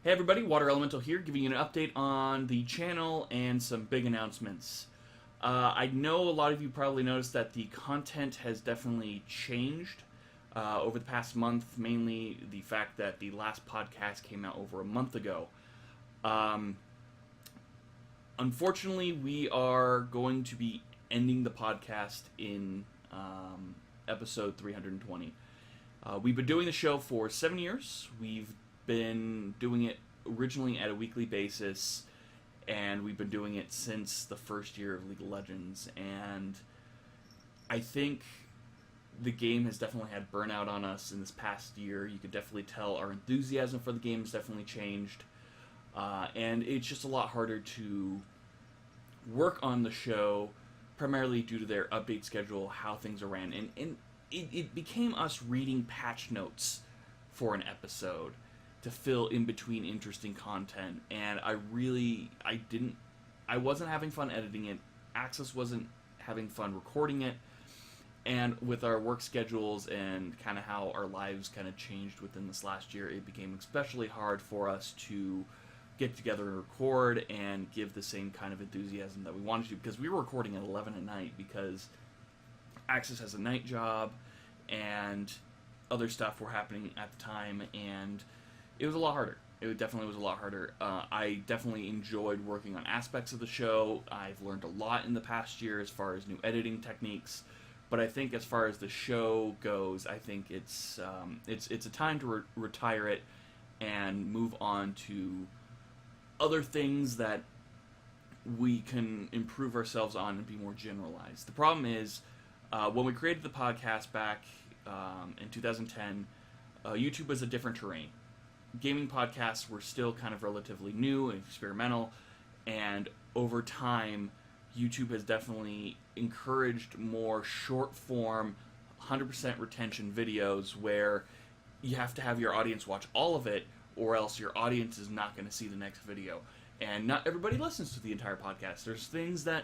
Hey everybody, Water Elemental here, giving you an update on the channel and some big announcements. I know a lot of you probably noticed that the content has definitely changed over the past month, mainly the fact that the last podcast came out over a month ago. Unfortunately, we are going to be ending the podcast in episode 320. We've been doing the show for 7 years. We've been doing it originally at a weekly basis, and we've been doing it since the first year of League of Legends, and I think the game has definitely had burnout on us in this past year. You could definitely tell our enthusiasm for the game has definitely changed, and it's just a lot harder to work on the show, primarily due to their update schedule, how things are ran, and it became us reading patch notes for an episode to fill in between interesting content, and I wasn't having fun editing it. Access wasn't having fun recording it, and with our work schedules and kind of how our lives kind of changed within this last year, it became especially hard for us to get together and record and give the same kind of enthusiasm that we wanted to, because we were recording at 11 at night because Access has a night job and other stuff were happening at the time, and it was a lot harder. It definitely was a lot harder. I definitely enjoyed working on aspects of the show. I've learned a lot in the past year as far as new editing techniques. But I think as far as the show goes, I think it's a time to retire it and move on to other things that we can improve ourselves on and be more generalized. The problem is, when we created the podcast back in 2010, YouTube was a different terrain. Gaming podcasts were still kind of relatively new and experimental, and over time, YouTube has definitely encouraged more short-form, 100% retention videos where you have to have your audience watch all of it, or else your audience is not going to see the next video. And not everybody listens to the entire podcast. There's things that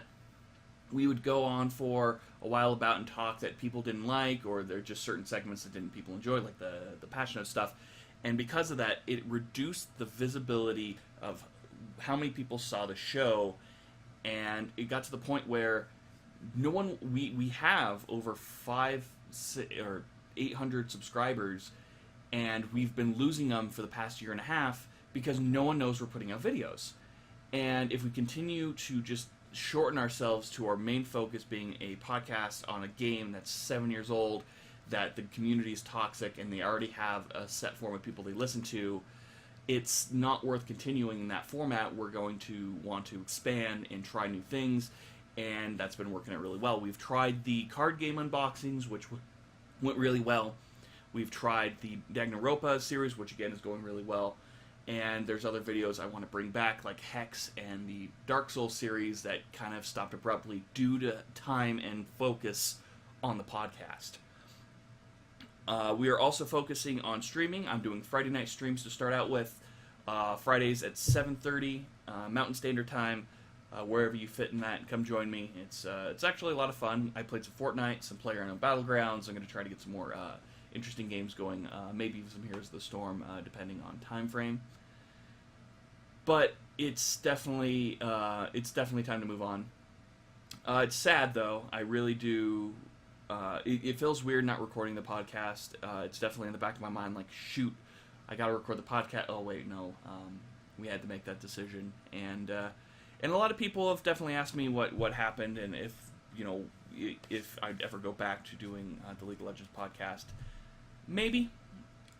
we would go on for a while about and talk that people didn't like, or there are just certain segments that people enjoy, like the passionate stuff. And because of that, it reduced the visibility of how many people saw the show, and it got to the point where we have over 800 subscribers, and we've been losing them for the past year and a half because no one knows we're putting out videos. And if we continue to just shorten ourselves to our main focus being a podcast on a game that's 7 years old, that the community is toxic and they already have a set form of people they listen to, it's not worth continuing in that format. We're going to want to expand and try new things, and that's been working out really well. We've tried the card game unboxings, which went really well. We've tried the Danganronpa series, which again is going really well, and there's other videos I want to bring back, like Hex and the Dark Souls series, that kind of stopped abruptly due to time and focus on the podcast. We are also focusing on streaming. I'm doing Friday night streams to start out with. Fridays at 7:30 Mountain Standard Time. Wherever you fit in that, come join me. It's actually a lot of fun. I played some Fortnite, some PlayerUnknown's Battlegrounds. I'm going to try to get some more interesting games going. Maybe even some Heroes of the Storm, depending on time frame. But it's definitely time to move on. It's sad though. I really do. It feels weird not recording the podcast. It's definitely in the back of my mind, like, shoot, I gotta record the podcast. Oh wait, no, we had to make that decision, and a lot of people have definitely asked me what happened, and if I'd ever go back to doing the League of Legends podcast. Maybe.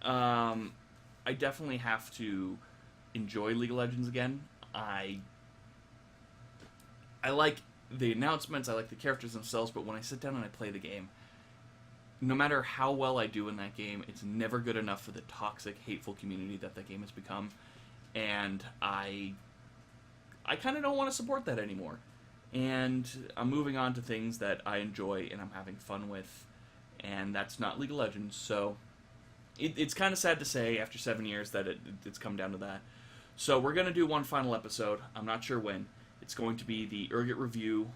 I definitely have to enjoy League of Legends again. I like the announcements, I like the characters themselves, but when I sit down and I play the game, no matter how well I do in that game, it's never good enough for the toxic, hateful community that game has become, and I kind of don't want to support that anymore. And I'm moving on to things that I enjoy and I'm having fun with, and that's not League of Legends, so it's kind of sad to say after 7 years that it's come down to that. So we're going to do one final episode. I'm not sure when. It's going to be the Urget review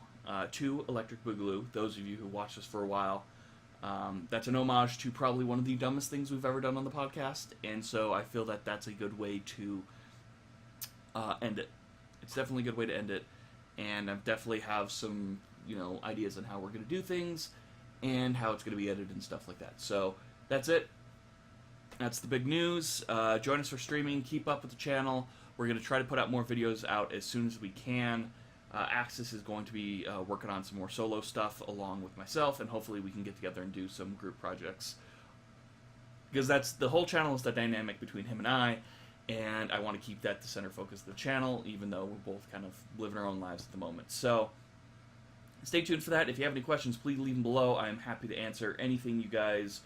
to Electric Boogaloo. Those of you who watched this for a while, that's an homage to probably one of the dumbest things we've ever done on the podcast, and so I feel that that's a good way to end it. It's definitely a good way to end it, and I definitely have some ideas on how we're going to do things and how it's going to be edited and stuff like that. So that's it. That's the big news. Join us for streaming. Keep up with the channel. We're going to try to put out more videos out as soon as we can. Axis is going to be working on some more solo stuff along with myself, and hopefully we can get together and do some group projects. Because that's the whole channel is the dynamic between him and I want to keep that the center focus of the channel, even though we're both kind of living our own lives at the moment. So stay tuned for that. If you have any questions, please leave them below. I'm happy to answer anything you guys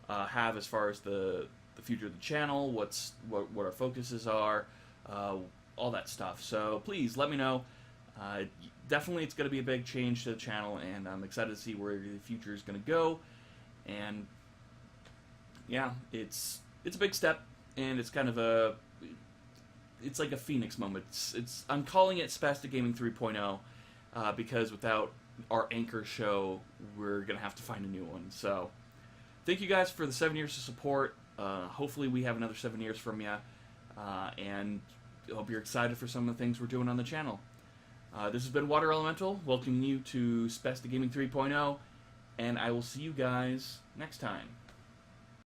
have as far as the future of the channel, what our focuses are, all that stuff. So please let me know. Definitely it's going to be a big change to the channel, and I'm excited to see where the future is going to go. And yeah, it's a big step, and it's kind of it's like a phoenix moment. I'm calling it Spaztic Gaming 3.0 because without our anchor show, we're going to have to find a new one. So thank you guys for the 7 years of support. Hopefully we have another 7 years from you, and I hope you're excited for some of the things we're doing on the channel. This has been Water Elemental, welcoming you to Spaztic Gaming 3.0, and I will see you guys next time.